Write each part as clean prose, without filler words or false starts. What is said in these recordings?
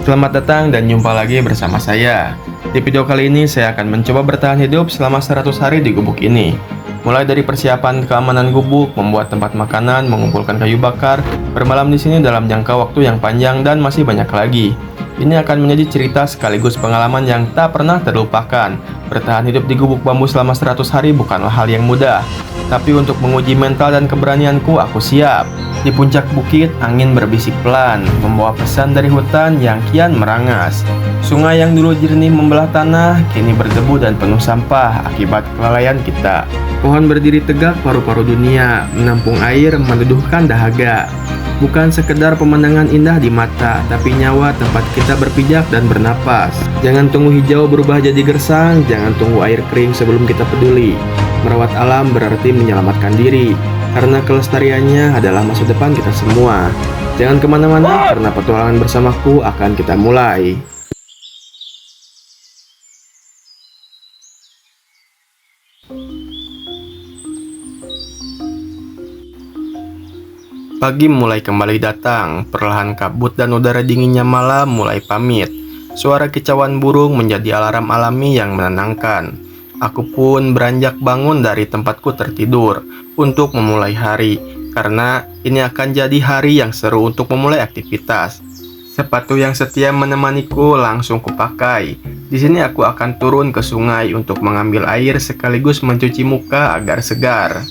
Selamat datang dan jumpa lagi bersama saya. Di video kali ini saya akan mencoba bertahan hidup selama 100 hari di gubuk ini. Mulai dari persiapan keamanan gubuk, membuat tempat makanan, mengumpulkan kayu bakar, bermalam di sini dalam jangka waktu yang panjang dan masih banyak lagi. Ini akan menjadi cerita sekaligus pengalaman yang tak pernah terlupakan. Bertahan hidup di gubuk bambu selama 100 hari bukanlah hal yang mudah. Tapi untuk menguji mental dan keberanianku, aku siap. Di puncak bukit, angin berbisik pelan, membawa pesan dari hutan yang kian merangas. Sungai yang dulu jernih membelah tanah, kini berdebu dan penuh sampah akibat kelalaian kita. Pohon berdiri tegak paru-paru dunia, menampung air, meneduhkan dahaga. Bukan sekedar pemandangan indah di mata, tapi nyawa tempat kita berpijak dan bernapas. Jangan tunggu hijau berubah jadi gersang, jangan tunggu air kering sebelum kita peduli. Merawat alam berarti menyelamatkan diri, karena kelestariannya adalah masa depan kita semua. Jangan kemana-mana, karena petualangan bersamaku akan kita mulai. Pagi mulai kembali datang, perlahan kabut dan udara dinginnya malam mulai pamit. Suara kicauan burung menjadi alarm alami yang menenangkan. Aku pun beranjak bangun dari tempatku tertidur untuk memulai hari, karena ini akan jadi hari yang seru untuk memulai aktivitas. Sepatu yang setia menemaniku langsung kupakai. Di sini aku akan turun ke sungai untuk mengambil air sekaligus mencuci muka agar segar.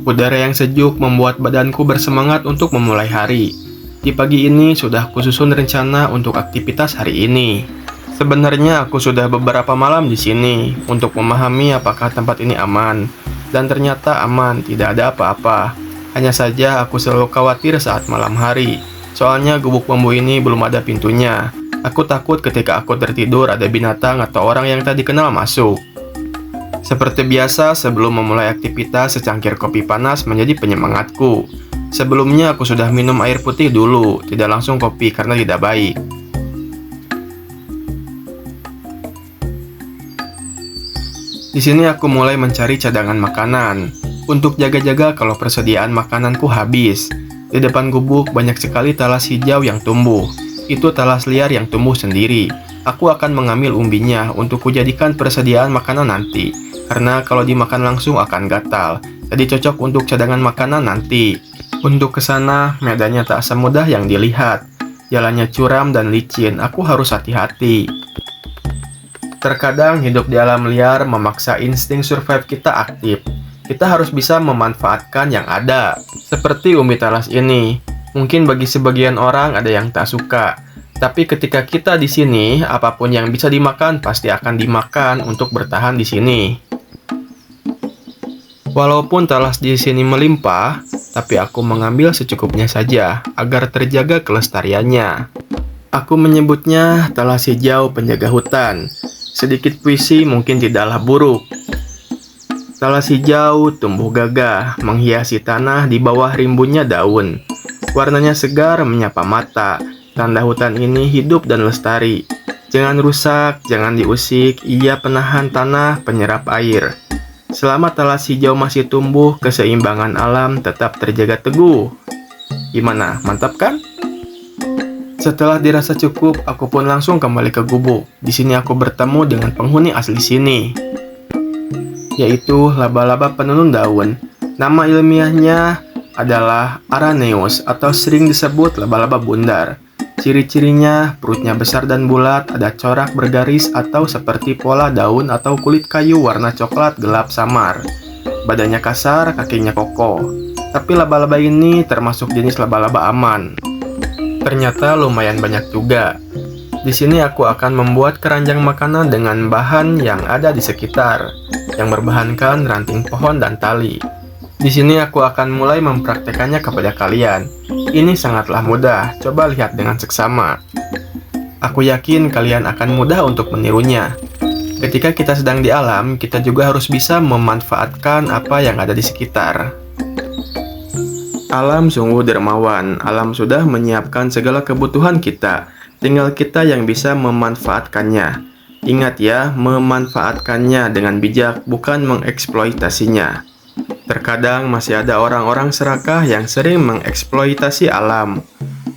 Udara yang sejuk membuat badanku bersemangat untuk memulai hari. Di pagi ini sudah kususun rencana untuk aktivitas hari ini. Sebenarnya aku sudah beberapa malam di sini untuk memahami apakah tempat ini aman. Dan ternyata aman, tidak ada apa-apa. Hanya saja aku selalu khawatir saat malam hari. Soalnya gubuk bambu ini belum ada pintunya. Aku takut ketika aku tertidur ada binatang atau orang yang tak dikenal masuk. Seperti biasa, sebelum memulai aktivitas, secangkir kopi panas menjadi penyemangatku. Sebelumnya aku sudah minum air putih dulu, tidak langsung kopi karena tidak baik. Di sini aku mulai mencari cadangan makanan, untuk jaga-jaga kalau persediaan makananku habis. Di depan gubuk banyak sekali talas hijau yang tumbuh. Itu talas liar yang tumbuh sendiri. Aku akan mengambil umbinya untuk kujadikan persediaan makanan nanti. Karena kalau dimakan langsung akan gatal, jadi cocok untuk cadangan makanan nanti. Untuk ke sana, medannya tak semudah yang dilihat. Jalannya curam dan licin, aku harus hati-hati. Terkadang hidup di alam liar memaksa insting survive kita aktif. Kita harus bisa memanfaatkan yang ada. Seperti umbi talas ini, mungkin bagi sebagian orang ada yang tak suka. Tapi ketika kita di sini, apapun yang bisa dimakan pasti akan dimakan untuk bertahan di sini. Walaupun talas di sini melimpah, tapi aku mengambil secukupnya saja agar terjaga kelestariannya. Aku menyebutnya talas hijau penjaga hutan. Sedikit puisi mungkin tidaklah buruk. Talas hijau tumbuh gagah, menghiasi tanah di bawah rimbunnya daun. Warnanya segar menyapa mata. Tanda hutan ini hidup dan lestari. Jangan rusak, jangan diusik, ia penahan tanah, penyerap air. Selama talas hijau masih tumbuh, keseimbangan alam tetap terjaga teguh. Gimana, mantap kan? Setelah dirasa cukup, aku pun langsung kembali ke gubuk. Di sini aku bertemu dengan penghuni asli sini, yaitu laba-laba penenun daun. Nama ilmiahnya adalah Araneus atau sering disebut laba-laba bundar. Ciri-cirinya, perutnya besar dan bulat, ada corak bergaris atau seperti pola daun atau kulit kayu warna coklat gelap samar. Badannya kasar, kakinya kokoh. Tapi laba-laba ini termasuk jenis laba-laba aman. Ternyata lumayan banyak juga. Di sini aku akan membuat keranjang makanan dengan bahan yang ada di sekitar, yang berbahankan ranting pohon dan tali. Di sini aku akan mulai mempraktekannya kepada kalian. Ini sangatlah mudah, coba lihat dengan seksama. Aku yakin kalian akan mudah untuk menirunya. Ketika kita sedang di alam, kita juga harus bisa memanfaatkan apa yang ada di sekitar. Alam sungguh dermawan, alam sudah menyiapkan segala kebutuhan kita. Tinggal kita yang bisa memanfaatkannya. Ingat ya, memanfaatkannya dengan bijak, bukan mengeksploitasinya. Terkadang masih ada orang-orang serakah yang sering mengeksploitasi alam,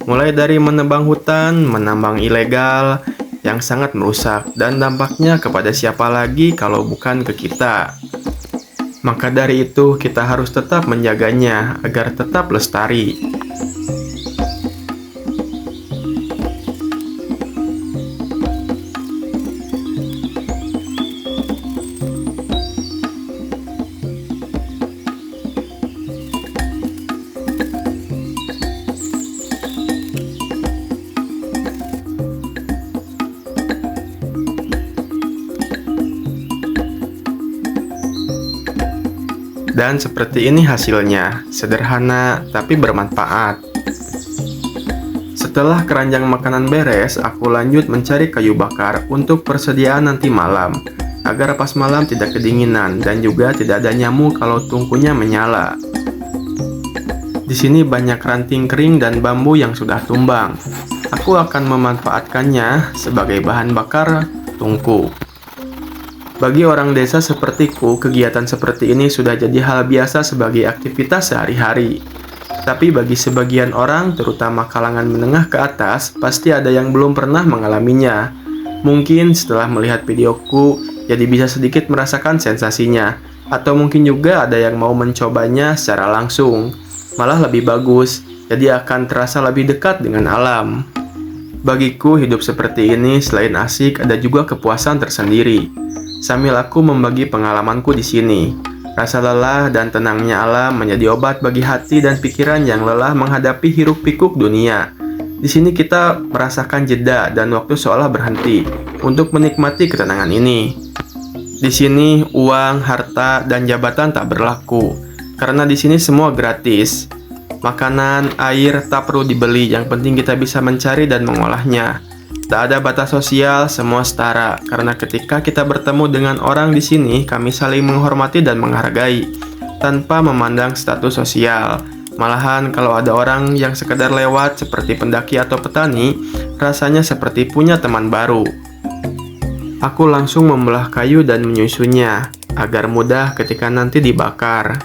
mulai dari menebang hutan, menambang ilegal, yang sangat merusak dan dampaknya kepada siapa lagi kalau bukan ke kita. Maka dari itu, kita harus tetap menjaganya agar tetap lestari. Dan seperti ini hasilnya, sederhana tapi bermanfaat. Setelah keranjang makanan beres, aku lanjut mencari kayu bakar untuk persediaan nanti malam, agar pas malam tidak kedinginan dan juga tidak ada nyamuk kalau tungkunya menyala. Di sini banyak ranting kering dan bambu yang sudah tumbang. Aku akan memanfaatkannya sebagai bahan bakar tungku. Bagi orang desa sepertiku, kegiatan seperti ini sudah jadi hal biasa sebagai aktivitas sehari-hari. Tapi bagi sebagian orang, terutama kalangan menengah ke atas, pasti ada yang belum pernah mengalaminya. Mungkin setelah melihat videoku, jadi bisa sedikit merasakan sensasinya. Atau mungkin juga ada yang mau mencobanya secara langsung. Malah lebih bagus, jadi akan terasa lebih dekat dengan alam. Bagiku, hidup seperti ini selain asik, ada juga kepuasan tersendiri. Sambil aku membagi pengalamanku di sini, rasa lelah dan tenangnya alam menjadi obat bagi hati dan pikiran yang lelah menghadapi hiruk-pikuk dunia. Di sini kita merasakan jeda dan waktu seolah berhenti untuk menikmati ketenangan ini. Di sini uang, harta, dan jabatan tak berlaku karena di sini semua gratis. Makanan, air tak perlu dibeli, yang penting kita bisa mencari dan mengolahnya. Tak ada batas sosial, semua setara. Karena ketika kita bertemu dengan orang di sini, kami saling menghormati dan menghargai, tanpa memandang status sosial. Malahan kalau ada orang yang sekedar lewat seperti pendaki atau petani, rasanya seperti punya teman baru. Aku langsung membelah kayu dan menyusunnya, agar mudah ketika nanti dibakar.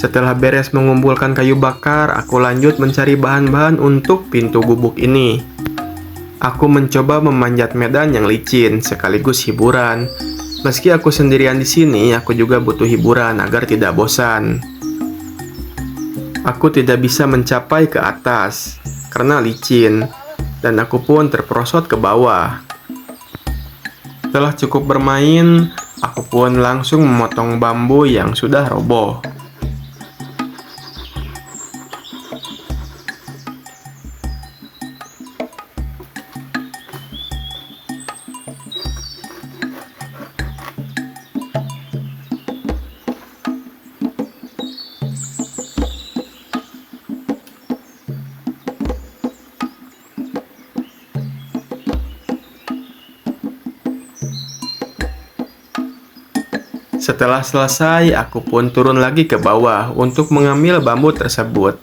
Setelah beres mengumpulkan kayu bakar, aku lanjut mencari bahan-bahan untuk pintu gubuk ini. Aku mencoba memanjat medan yang licin, sekaligus hiburan. Meski aku sendirian di sini, aku juga butuh hiburan agar tidak bosan. Aku tidak bisa mencapai ke atas karena licin, dan aku pun terperosot ke bawah. Setelah cukup bermain, aku pun langsung memotong bambu yang sudah roboh. Setelah selesai, aku pun turun lagi ke bawah untuk mengambil bambu tersebut.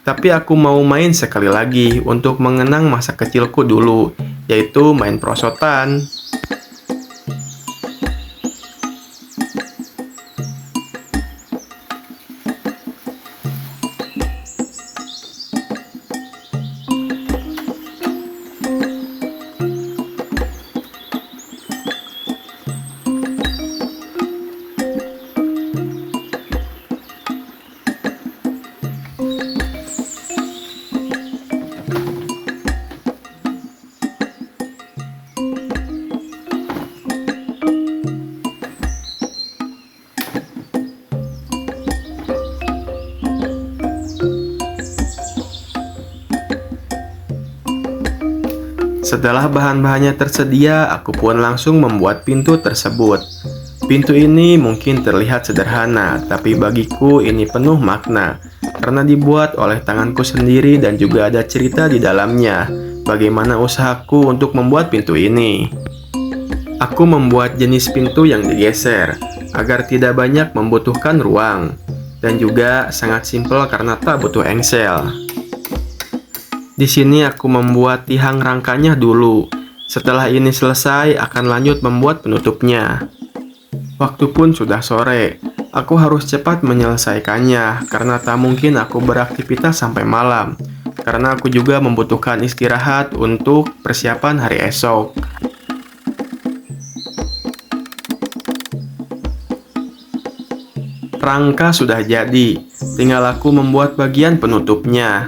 Tapi aku mau main sekali lagi untuk mengenang masa kecilku dulu, yaitu main perosotan. Setelah bahan-bahannya tersedia, aku pun langsung membuat pintu tersebut. Pintu ini mungkin terlihat sederhana, tapi bagiku ini penuh makna, karena dibuat oleh tanganku sendiri dan juga ada cerita di dalamnya, bagaimana usahaku untuk membuat pintu ini. Aku membuat jenis pintu yang digeser, agar tidak banyak membutuhkan ruang, dan juga sangat simpel karena tak butuh engsel. Di sini aku membuat tiang rangkanya dulu. Setelah ini selesai, akan lanjut membuat penutupnya. Waktu pun sudah sore. Aku harus cepat menyelesaikannya karena tak mungkin aku beraktivitas sampai malam. Karena aku juga membutuhkan istirahat untuk persiapan hari esok. Rangka sudah jadi, tinggal aku membuat bagian penutupnya.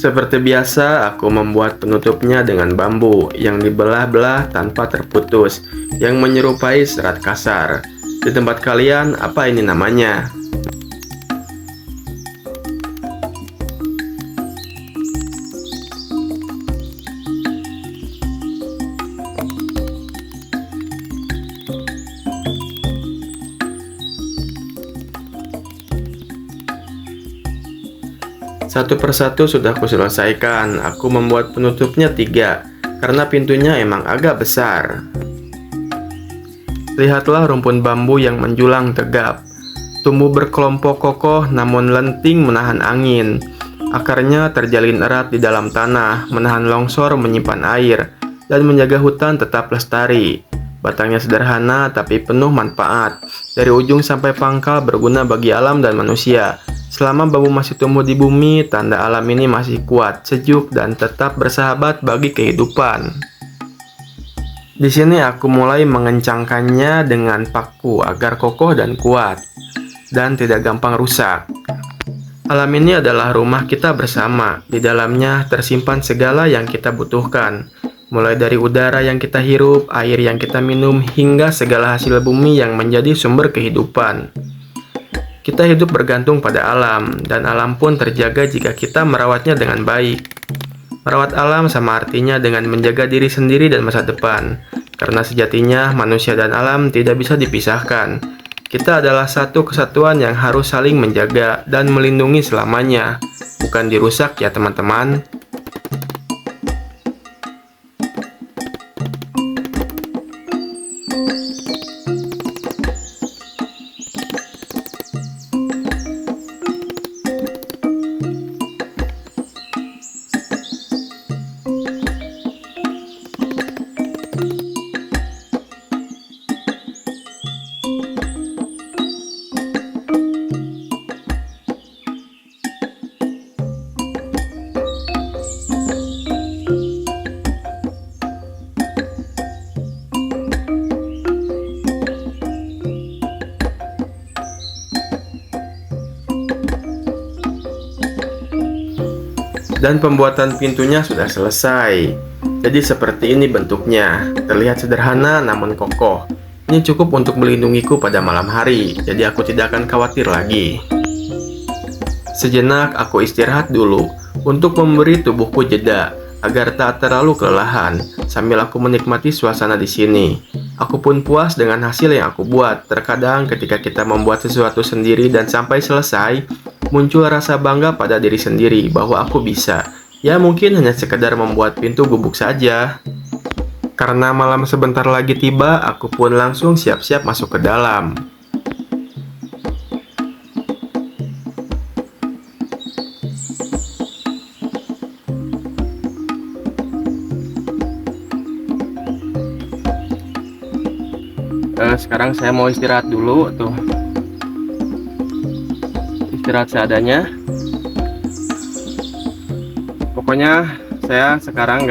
Seperti biasa, aku membuat penutupnya dengan bambu yang dibelah-belah tanpa terputus, yang menyerupai serat kasar. Di tempat kalian, apa ini namanya? Satu persatu sudah kuselesaikan. Aku membuat penutupnya 3, karena pintunya emang agak besar. Lihatlah rumpun bambu yang menjulang tegap. Tumbuh berkelompok kokoh namun lenting menahan angin. Akarnya terjalin erat di dalam tanah, menahan longsor, menyimpan air, dan menjaga hutan tetap lestari. Batangnya sederhana tapi penuh manfaat. Dari ujung sampai pangkal berguna bagi alam dan manusia. Selama bambu masih tumbuh di bumi, tanda alam ini masih kuat, sejuk, dan tetap bersahabat bagi kehidupan. Di sini aku mulai mengencangkannya dengan paku agar kokoh dan kuat, dan tidak gampang rusak. Alam ini adalah rumah kita bersama. Di dalamnya tersimpan segala yang kita butuhkan, mulai dari udara yang kita hirup, air yang kita minum, hingga segala hasil bumi yang menjadi sumber kehidupan. Kita hidup bergantung pada alam, dan alam pun terjaga jika kita merawatnya dengan baik. Merawat alam sama artinya dengan menjaga diri sendiri dan masa depan, karena sejatinya manusia dan alam tidak bisa dipisahkan. Kita adalah satu kesatuan yang harus saling menjaga dan melindungi selamanya, bukan dirusak ya teman-teman. Dan pembuatan pintunya sudah selesai. Jadi seperti ini bentuknya. Terlihat sederhana namun kokoh. Ini cukup untuk melindungiku pada malam hari, jadi aku tidak akan khawatir lagi. Sejenak aku istirahat dulu untuk memberi tubuhku jeda agar tak terlalu kelelahan, sambil aku menikmati suasana di sini. Aku pun puas dengan hasil yang aku buat. Terkadang ketika kita membuat sesuatu sendiri dan sampai selesai, muncul rasa bangga pada diri sendiri bahwa aku bisa. Ya mungkin hanya sekedar membuat pintu gubuk saja. Karena malam sebentar lagi tiba, aku pun langsung siap-siap masuk ke dalam. Sekarang saya mau istirahat dulu tuh. Istirahat seadanya. Pokoknya saya sekarang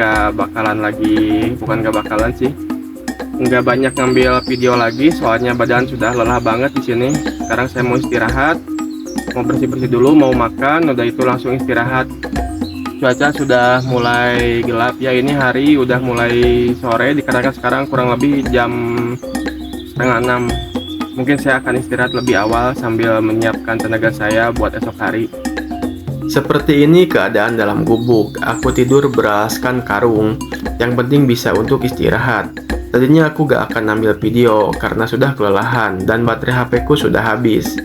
bukan nggak bakalan sih, nggak banyak ngambil video lagi soalnya badan sudah lelah banget di sini. Sekarang saya mau istirahat, mau bersih-bersih dulu, mau makan, udah itu langsung istirahat. Cuaca sudah mulai gelap ya, ini hari udah mulai sore dikarenakan sekarang kurang lebih jam setengah 6. Mungkin saya akan istirahat lebih awal sambil menyiapkan tenaga saya buat esok hari. Seperti ini keadaan dalam gubuk. Aku tidur beralaskan karung. Yang penting bisa untuk istirahat. Tadinya aku gak akan ambil video karena sudah kelelahan dan baterai HP ku sudah habis.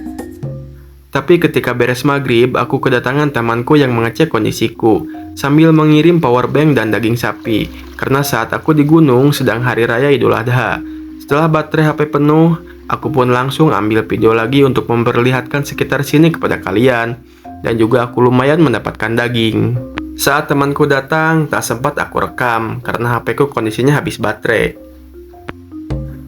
Tapi ketika beres maghrib, aku kedatangan temanku yang mengecek kondisiku sambil mengirim powerbank dan daging sapi. Karena saat aku di gunung sedang hari raya Idul Adha. Setelah baterai HP penuh, aku pun langsung ambil video lagi untuk memperlihatkan sekitar sini kepada kalian. Dan juga aku lumayan mendapatkan daging. Saat temanku datang, tak sempat aku rekam karena HP ku kondisinya habis baterai.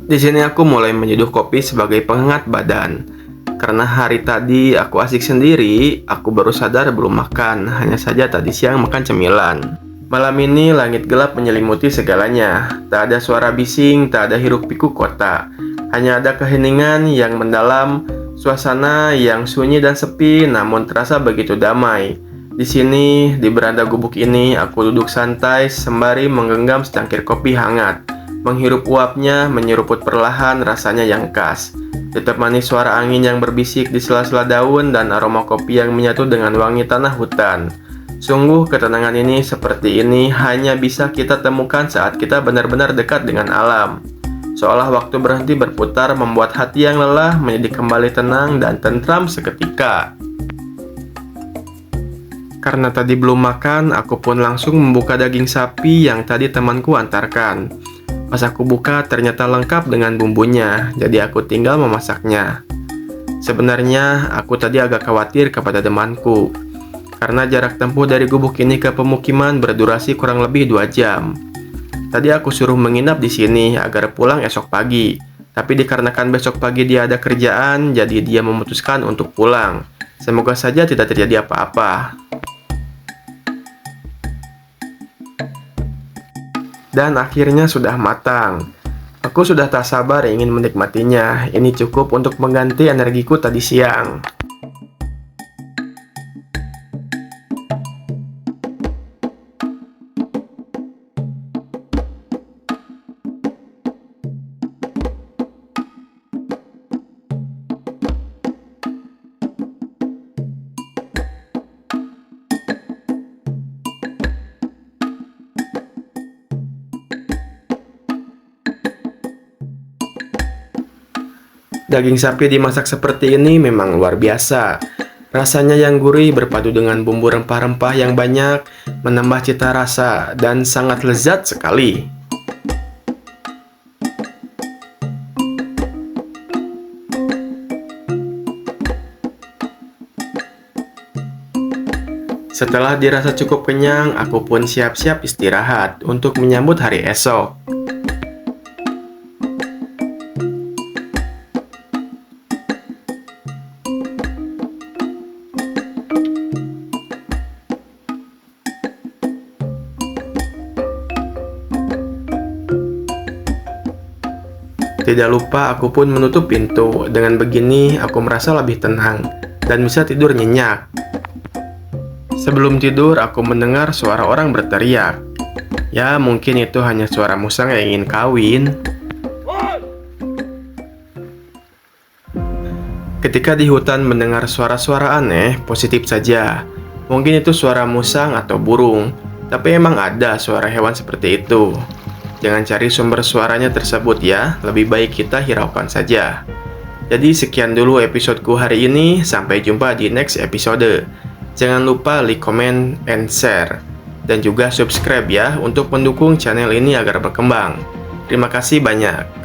Di sini aku mulai menyeduh kopi sebagai penghangat badan. Karena hari tadi aku asik sendiri, aku baru sadar belum makan, hanya saja tadi siang makan cemilan. Malam ini langit gelap menyelimuti segalanya. Tak ada suara bising, tak ada hiruk-pikuk kota. Hanya ada keheningan yang mendalam. Suasana yang sunyi dan sepi namun terasa begitu damai. Di sini, di beranda gubuk ini, aku duduk santai sembari menggenggam secangkir kopi hangat. Menghirup uapnya, menyeruput perlahan rasanya yang khas. Ditemani suara angin yang berbisik di sela-sela daun dan aroma kopi yang menyatu dengan wangi tanah hutan. Sungguh ketenangan ini seperti ini hanya bisa kita temukan saat kita benar-benar dekat dengan alam. Seolah waktu berhenti berputar membuat hati yang lelah menjadi kembali tenang dan tentram seketika. Karena tadi belum makan, aku pun langsung membuka daging sapi yang tadi temanku antarkan. Pas aku buka ternyata lengkap dengan bumbunya, jadi aku tinggal memasaknya. Sebenarnya aku tadi agak khawatir kepada temanku, karena jarak tempuh dari gubuk ini ke pemukiman berdurasi kurang lebih 2 jam. Tadi aku suruh menginap di sini agar pulang esok pagi. Tapi dikarenakan besok pagi dia ada kerjaan, jadi dia memutuskan untuk pulang. Semoga saja tidak terjadi apa-apa. Dan akhirnya sudah matang. Aku sudah tak sabar ingin menikmatinya. Ini cukup untuk mengganti energiku tadi siang. Daging sapi dimasak seperti ini memang luar biasa. Rasanya yang gurih berpadu dengan bumbu rempah-rempah yang banyak, menambah cita rasa dan sangat lezat sekali. Setelah dirasa cukup kenyang, aku pun siap-siap istirahat untuk menyambut hari esok. Tidak lupa aku pun menutup pintu. Dengan begini aku merasa lebih tenang dan bisa tidur nyenyak. Sebelum tidur aku mendengar suara orang berteriak. Ya mungkin itu hanya suara musang yang ingin kawin. Ketika di hutan mendengar suara-suara aneh, positif saja. Mungkin itu suara musang atau burung. Tapi emang ada suara hewan seperti itu. Jangan cari sumber suaranya tersebut ya, lebih baik kita hiraukan saja. Jadi sekian dulu episodeku hari ini, sampai jumpa di next episode. Jangan lupa like, comment, and share. Dan juga subscribe ya, untuk mendukung channel ini agar berkembang. Terima kasih banyak.